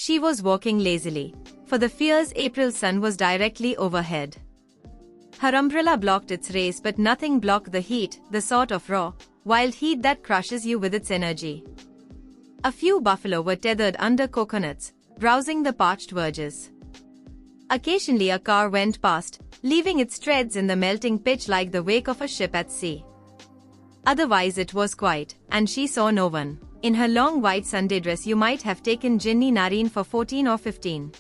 She was walking lazily, for the fierce April sun was directly overhead. Her umbrella blocked its rays, but nothing blocked the heat, the sort of raw, wild heat that crushes you with its energy. A few buffalo were tethered under coconuts, browsing the parched verges. Occasionally a car went past, leaving its treads in the melting pitch like the wake of a ship at sea. Otherwise it was quiet, and she saw no one. In her long white Sunday dress you might have taken Jinni Nareen for 14 or 15.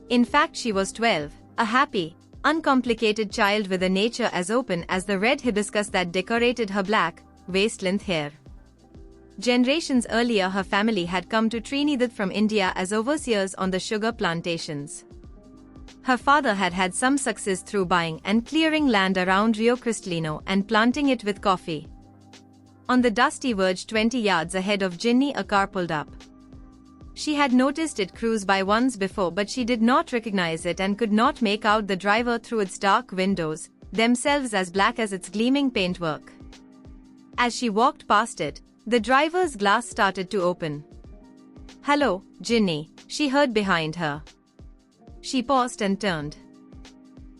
In fact she was 12, a happy, uncomplicated child with a nature as open as the red hibiscus that decorated her black, waist-length hair. Generations earlier her family had come to Trinidad from India as overseers on the sugar plantations. Her father had had some success through buying and clearing land around Rio Cristalino and planting it with coffee. On the dusty verge 20 yards ahead of Jinni a car pulled up. She had noticed it cruise by once before, but she did not recognize it and could not make out the driver through its dark windows, themselves as black as its gleaming paintwork. As she walked past it, the driver's glass started to open. "Hello, Jinni," she heard behind her. She paused and turned.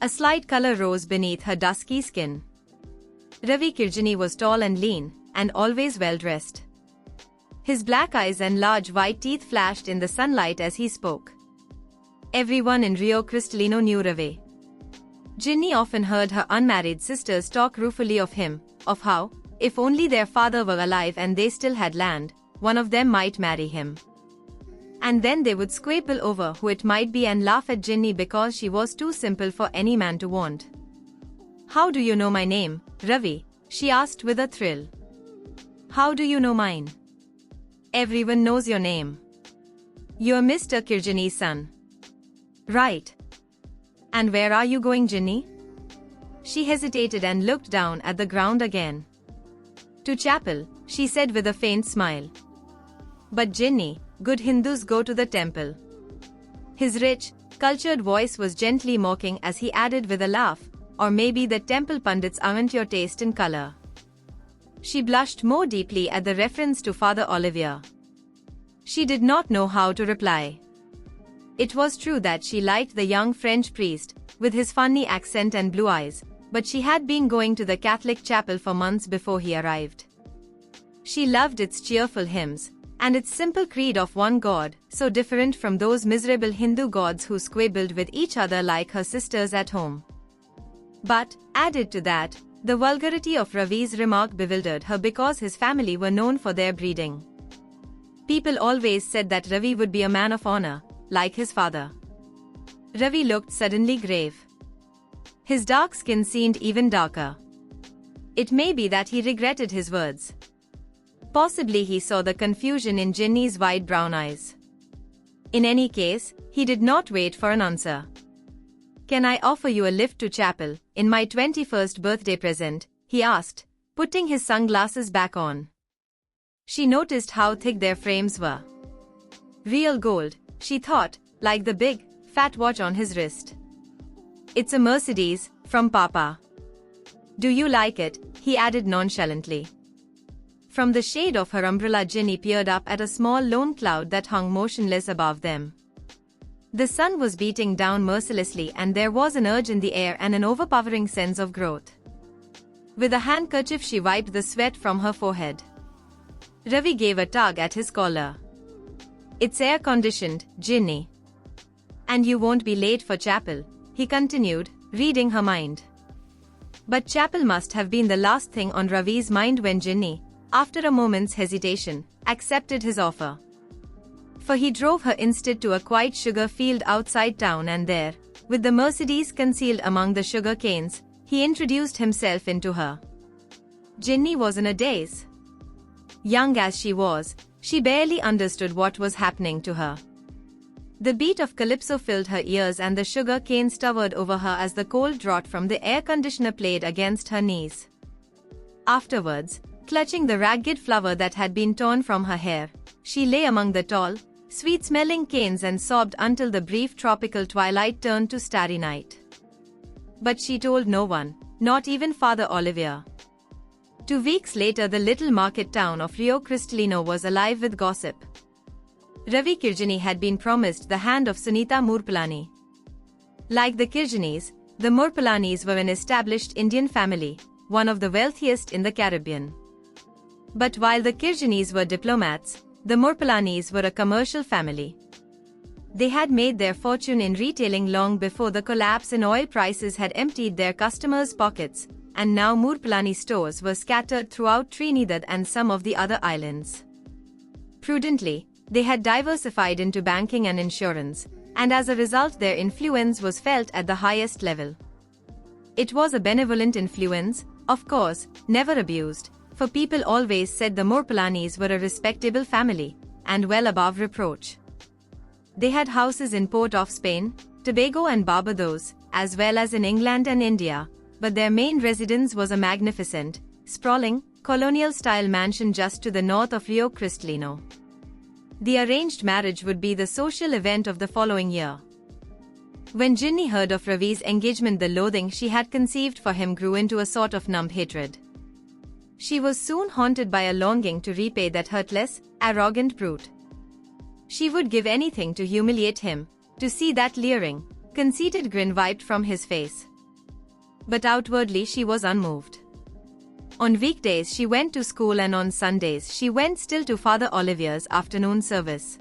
A slight color rose beneath her dusky skin. Ravi Kirjani was tall and lean, and always well-dressed. His black eyes and large white teeth flashed in the sunlight as he spoke. Everyone in Rio Cristalino knew Ravi. Jinni often heard her unmarried sisters talk ruefully of him, of how, if only their father were alive and they still had land, one of them might marry him. And then they would squabble over who it might be and laugh at Jinni because she was too simple for any man to want. "How do you know my name, Ravi?" she asked with a thrill. "How do you know mine?" "Everyone knows your name. You're Mr. Kirjani's son." "Right. And where are you going, Jinni?" She hesitated and looked down at the ground again. "To chapel," she said with a faint smile. "But Jinni, good Hindus go to the temple." His rich, cultured voice was gently mocking as he added with a laugh, "Or maybe the temple pundits aren't your taste in color." She blushed more deeply at the reference to Father Olivier. She did not know how to reply. It was true that she liked the young French priest, with his funny accent and blue eyes, but she had been going to the Catholic chapel for months before he arrived. She loved its cheerful hymns, and its simple creed of one God, so different from those miserable Hindu gods who squabbled with each other like her sisters at home. But, added to that, the vulgarity of Ravi's remark bewildered her because his family were known for their breeding. People always said that Ravi would be a man of honor, like his father. Ravi looked suddenly grave. His dark skin seemed even darker. It may be that he regretted his words. Possibly he saw the confusion in Jinni's wide brown eyes. In any case, he did not wait for an answer. "Can I offer you a lift to chapel, in my 21st birthday present?" he asked, putting his sunglasses back on. She noticed how thick their frames were. Real gold, she thought, like the big, fat watch on his wrist. "It's a Mercedes, from Papa." "Do you like it?" he added nonchalantly. From the shade of her umbrella Jinni peered up at a small lone cloud that hung motionless above them. The sun was beating down mercilessly and there was an urge in the air and an overpowering sense of growth. With a handkerchief she wiped the sweat from her forehead. Ravi gave a tug at his collar. "It's air-conditioned, Jinni. And you won't be late for chapel," he continued, reading her mind. But chapel must have been the last thing on Ravi's mind when Jinni, after a moment's hesitation, accepted his offer. For he drove her instead to a quiet sugar field outside town and there, with the Mercedes concealed among the sugar canes, he introduced himself into her. Jinni was in a daze. Young as she was, she barely understood what was happening to her. The beat of calypso filled her ears and the sugar canes towered over her as the cold draught from the air conditioner played against her knees. Afterwards, clutching the ragged flower that had been torn from her hair, she lay among the tall, sweet-smelling canes and sobbed until the brief tropical twilight turned to starry night. But she told no one, not even Father Olivier. 2 weeks later the little market town of Rio Cristalino was alive with gossip. Ravi Kirjani had been promised the hand of Sunita Moorpalani. Like the Kirjanis, the Moorpalanis were an established Indian family, one of the wealthiest in the Caribbean. But while the Kirjanis were diplomats, the Moorpalanis were a commercial family. They had made their fortune in retailing long before the collapse in oil prices had emptied their customers' pockets, and now Moorpalani stores were scattered throughout Trinidad and some of the other islands. Prudently, they had diversified into banking and insurance, and as a result their influence was felt at the highest level. It was a benevolent influence, of course, never abused, for people always said the Moorpalanis were a respectable family, and well above reproach. They had houses in Port of Spain, Tobago and Barbados, as well as in England and India, but their main residence was a magnificent, sprawling, colonial-style mansion just to the north of Rio Cristalino. The arranged marriage would be the social event of the following year. When Ginny heard of Ravi's engagement, the loathing she had conceived for him grew into a sort of numb hatred. She was soon haunted by a longing to repay that heartless, arrogant brute. She would give anything to humiliate him, to see that leering, conceited grin wiped from his face. But outwardly she was unmoved. On weekdays she went to school and on Sundays she went still to Father Olivier's afternoon service.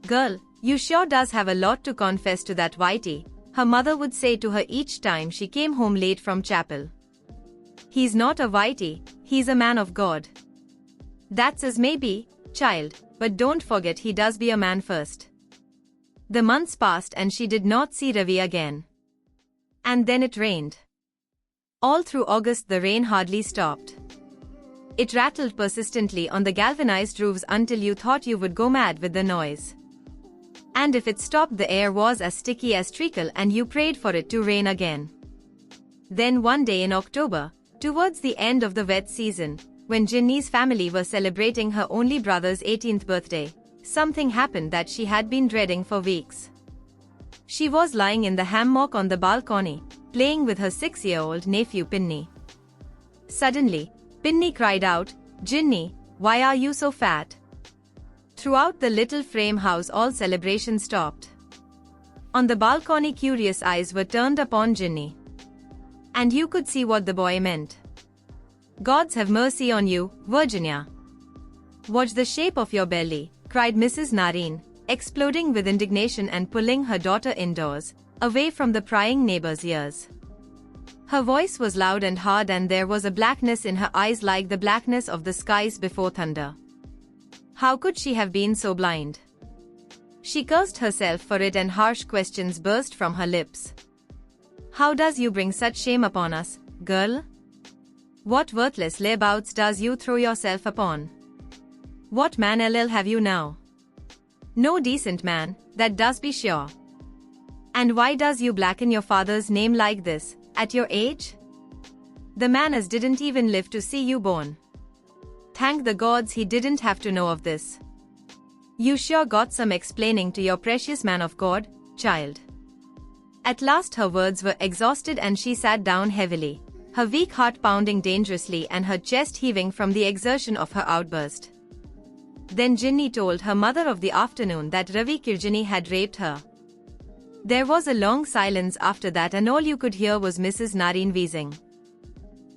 "Girl, you sure does have a lot to confess to that Whitey," her mother would say to her each time she came home late from chapel. "He's not a Whitey, he's a man of God." "That's as may be, child, but don't forget he does be a man first." The months passed and she did not see Ravi again. And then it rained. All through August the rain hardly stopped. It rattled persistently on the galvanized roofs until you thought you would go mad with the noise. And if it stopped, the air was as sticky as treacle and you prayed for it to rain again. Then one day in October, towards the end of the wet season, when Ginny's family were celebrating her only brother's 18th birthday, something happened that she had been dreading for weeks. She was lying in the hammock on the balcony, playing with her 6-year-old nephew Pinny. Suddenly, Pinny cried out, "Ginny, why are you so fat?" Throughout the little frame house all celebration stopped. On the balcony curious eyes were turned upon Ginny. And you could see what the boy meant. "Gods have mercy on you, Virginia. Watch the shape of your belly," cried Mrs. Nareen, exploding with indignation and pulling her daughter indoors, away from the prying neighbor's ears. Her voice was loud and hard and there was a blackness in her eyes like the blackness of the skies before thunder. How could she have been so blind? She cursed herself for it and harsh questions burst from her lips. "How does you bring such shame upon us, girl? What worthless layabouts does you throw yourself upon? What man ll have you now? No decent man, that does be sure. And why does you blacken your father's name like this, at your age? The man as didn't even live to see you born. Thank the gods he didn't have to know of this. You sure got some explaining to your precious man of God, child." At last her words were exhausted and she sat down heavily, her weak heart pounding dangerously and her chest heaving from the exertion of her outburst. Then Ginny told her mother of the afternoon that Ravi Kirjani had raped her. There was a long silence after that and all you could hear was Mrs. Nareen wheezing.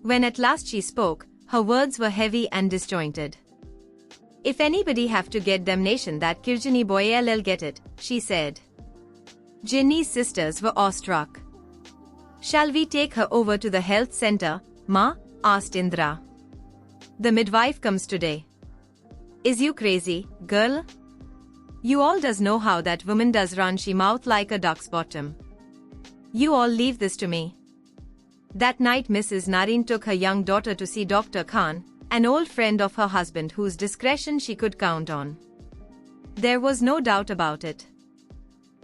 When at last she spoke, her words were heavy and disjointed. "If anybody have to get damnation that Kirjani boy ll get it," she said. Ginny's sisters were awestruck. "Shall we take her over to the health center, Ma?" asked Indra. "The midwife comes today." "Is you crazy, girl? You all does know how that woman does run she mouth like a duck's bottom. You all leave this to me." That night Mrs. Nareen took her young daughter to see Dr. Khan, an old friend of her husband whose discretion she could count on. There was no doubt about it.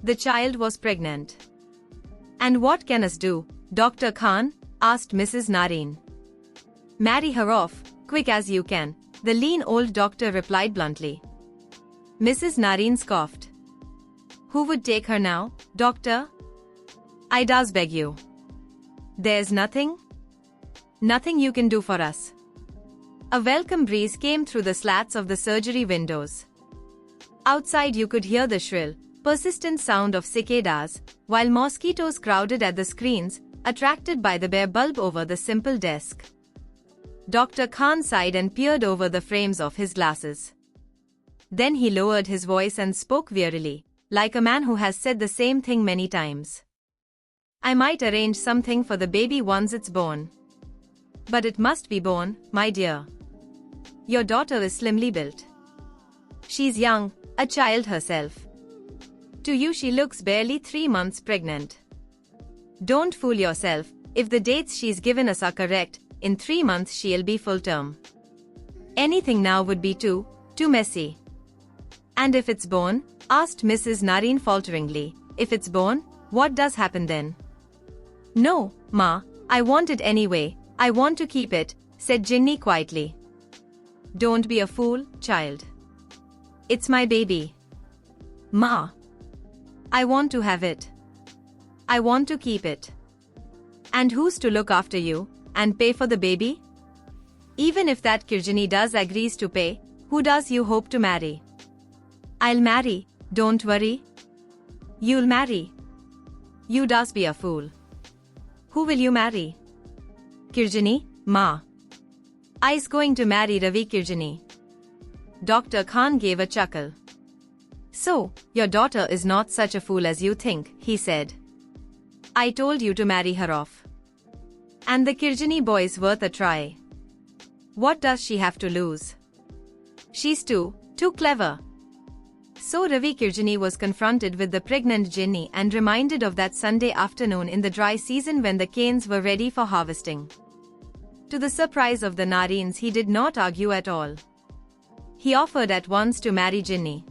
The child was pregnant. "And what can us do, Dr. Khan?" asked Mrs. Nareen. "Marry her off, quick as you can," the lean old doctor replied bluntly. Mrs. Nareen scoffed. "Who would take her now, doctor? I does beg you. There's nothing you can do for us." A welcome breeze came through the slats of the surgery windows. Outside you could hear the shrill, persistent sound of cicadas, while mosquitoes crowded at the screens, attracted by the bare bulb over the simple desk. Dr. Khan sighed and peered over the frames of his glasses. Then he lowered his voice and spoke wearily, like a man who has said the same thing many times. I might arrange something for the baby once it's born. But it must be born, my dear. Your daughter is slimly built. She's young, a child herself. To you she looks barely 3 months pregnant. Don't fool yourself, if the dates she's given us are correct, in 3 months she'll be full term. Anything now would be too messy. And if it's born? Asked Mrs. Nareen falteringly. If it's born, what does happen then? No, Ma, I want it anyway, I want to keep it, said Ginny quietly. Don't be a fool, child. It's my baby. Ma. I want to have it. I want to keep it. And who's to look after you, and pay for the baby? Even if that Kirjani does agrees to pay, who does you hope to marry? I'll marry, don't worry. You'll marry. You does be a fool. Who will you marry? Kirjani, Ma. I's going to marry Ravi Kirjani. Dr. Khan gave a chuckle. So, your daughter is not such a fool as you think, he said. I told you to marry her off. And the Kirjani boy's worth a try. What does she have to lose? She's too clever. So Ravi Kirjani was confronted with the pregnant Ginny and reminded of that Sunday afternoon in the dry season when the canes were ready for harvesting. To the surprise of the Nareens, he did not argue at all. He offered at once to marry Ginny.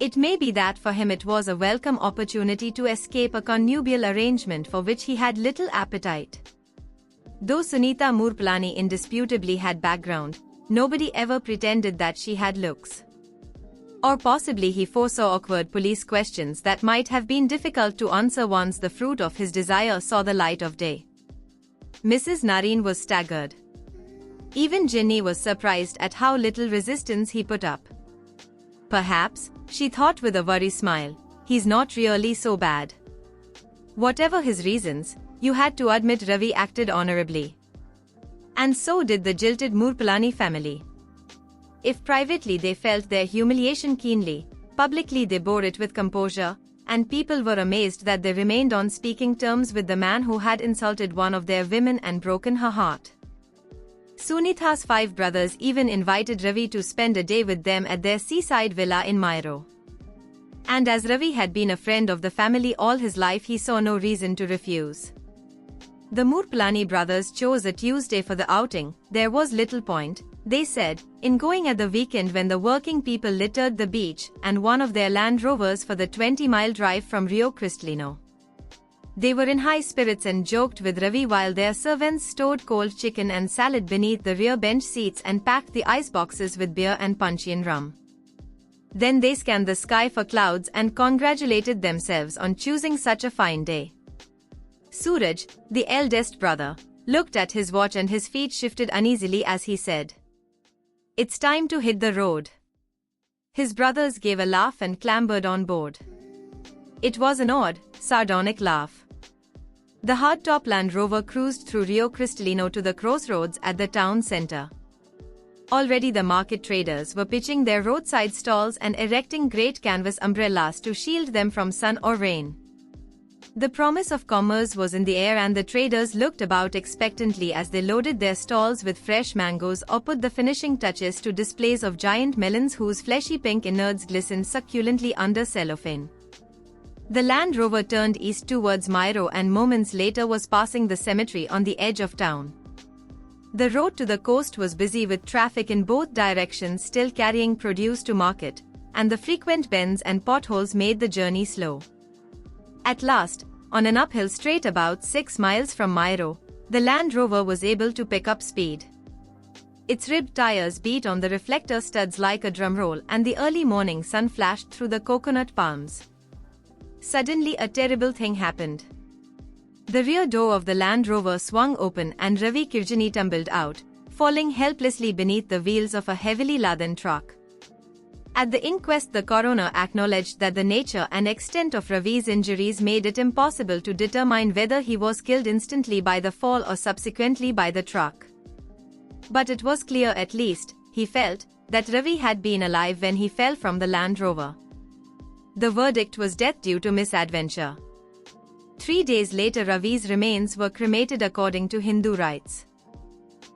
It may be that for him it was a welcome opportunity to escape a connubial arrangement for which he had little appetite. Though Sunita Moorpalani indisputably had background, nobody ever pretended that she had looks. Or possibly he foresaw awkward police questions that might have been difficult to answer once the fruit of his desire saw the light of day. Mrs. Nareen was staggered. Even Ginny was surprised at how little resistance he put up. Perhaps, she thought with a worried smile, he's not really so bad. Whatever his reasons, you had to admit Ravi acted honorably. And so did the jilted Moorpalani family. If privately they felt their humiliation keenly, publicly they bore it with composure, and people were amazed that they remained on speaking terms with the man who had insulted one of their women and broken her heart. Sunitha's 5 brothers even invited Ravi to spend a day with them at their seaside villa in Mairo. And as Ravi had been a friend of the family all his life, he saw no reason to refuse. The Moorpalani brothers chose a Tuesday for the outing. There was little point, they said, in going at the weekend when the working people littered the beach and one of their Land Rovers for the 20-mile drive from Rio Cristalino. They were in high spirits and joked with Ravi while their servants stored cold chicken and salad beneath the rear bench seats and packed the ice boxes with beer and Punchian rum. Then they scanned the sky for clouds and congratulated themselves on choosing such a fine day. Suraj, the eldest brother, looked at his watch and his feet shifted uneasily as he said, "It's time to hit the road." His brothers gave a laugh and clambered on board. It was an odd, sardonic laugh. The hardtop Land Rover cruised through Rio Cristalino to the crossroads at the town center. Already the market traders were pitching their roadside stalls and erecting great canvas umbrellas to shield them from sun or rain. The promise of commerce was in the air and the traders looked about expectantly as they loaded their stalls with fresh mangoes or put the finishing touches to displays of giant melons whose fleshy pink innards glistened succulently under cellophane. The Land Rover turned east towards Mairo and moments later was passing the cemetery on the edge of town. The road to the coast was busy with traffic in both directions still carrying produce to market, and the frequent bends and potholes made the journey slow. At last, on an uphill straight about 6 miles from Mairo, the Land Rover was able to pick up speed. Its ribbed tires beat on the reflector studs like a drumroll and the early morning sun flashed through the coconut palms. Suddenly a terrible thing happened. The rear door of the Land Rover swung open and Ravi Kirjani tumbled out, falling helplessly beneath the wheels of a heavily laden truck. At the inquest, the coroner acknowledged that the nature and extent of Ravi's injuries made it impossible to determine whether he was killed instantly by the fall or subsequently by the truck. But it was clear, at least, he felt, that Ravi had been alive when he fell from the Land Rover. The verdict was death due to misadventure. 3 days later, Ravi's remains were cremated according to Hindu rites.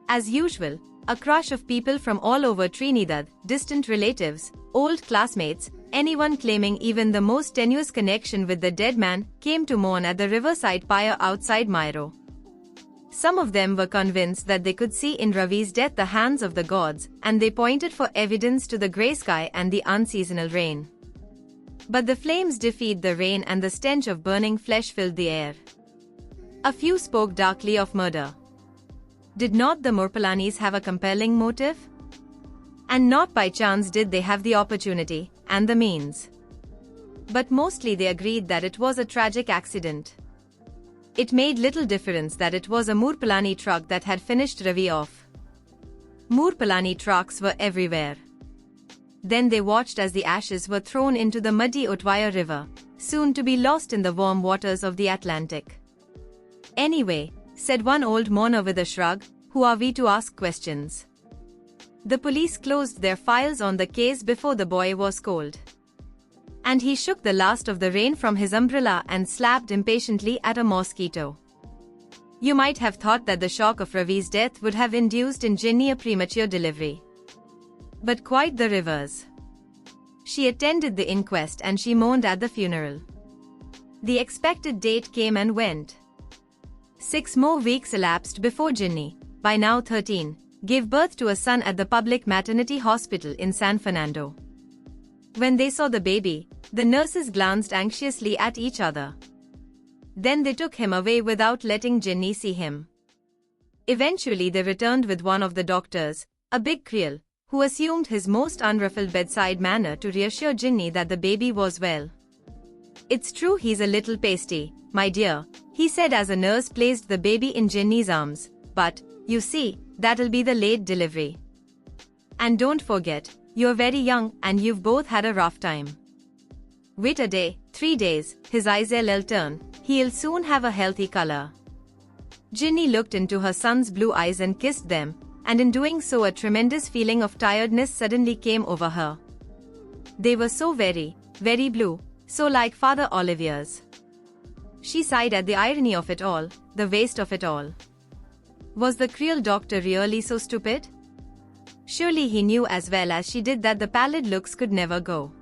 As usual, a crush of people from all over Trinidad, distant relatives, old classmates, anyone claiming even the most tenuous connection with the dead man, came to mourn at the riverside pyre outside Mairo. Some of them were convinced that they could see in Ravi's death the hands of the gods, and they pointed for evidence to the grey sky and the unseasonal rain. But the flames defied the rain and the stench of burning flesh filled the air. A few spoke darkly of murder. Did not the Murpalanis have a compelling motive? And not by chance did they have the opportunity, and the means. But mostly they agreed that it was a tragic accident. It made little difference that it was a Murpalani truck that had finished Ravi off. Murpalani trucks were everywhere. Then they watched as the ashes were thrown into the muddy Otwaya River, soon to be lost in the warm waters of the Atlantic. Anyway, said one old mourner with a shrug, who are we to ask questions? The police closed their files on the case before the boy was cold. And he shook the last of the rain from his umbrella and slapped impatiently at a mosquito. You might have thought that the shock of Ravi's death would have induced in Ginny a premature delivery. But quite the reverse. She attended the inquest and she mourned at the funeral. The expected date came and went. 6 more weeks elapsed before Ginny, by now 13, gave birth to a son at the public maternity hospital in San Fernando. When they saw the baby, the nurses glanced anxiously at each other. Then they took him away without letting Ginny see him. Eventually they returned with one of the doctors, a big Creole, who assumed his most unruffled bedside manner to reassure Ginny that the baby was well. It's true he's a little pasty, my dear, he said as a nurse placed the baby in Ginny's arms, but, you see, that'll be the late delivery. And don't forget, you're very young and you've both had a rough time. Wait a day, 3 days, his eyes will turn, he'll soon have a healthy color. Ginny looked into her son's blue eyes and kissed them, and in doing so a tremendous feeling of tiredness suddenly came over her. They were so very, very blue, so like Father Olivier's. She sighed at the irony of it all, the waste of it all. Was the Creole doctor really so stupid? Surely he knew as well as she did that the pallid looks could never go.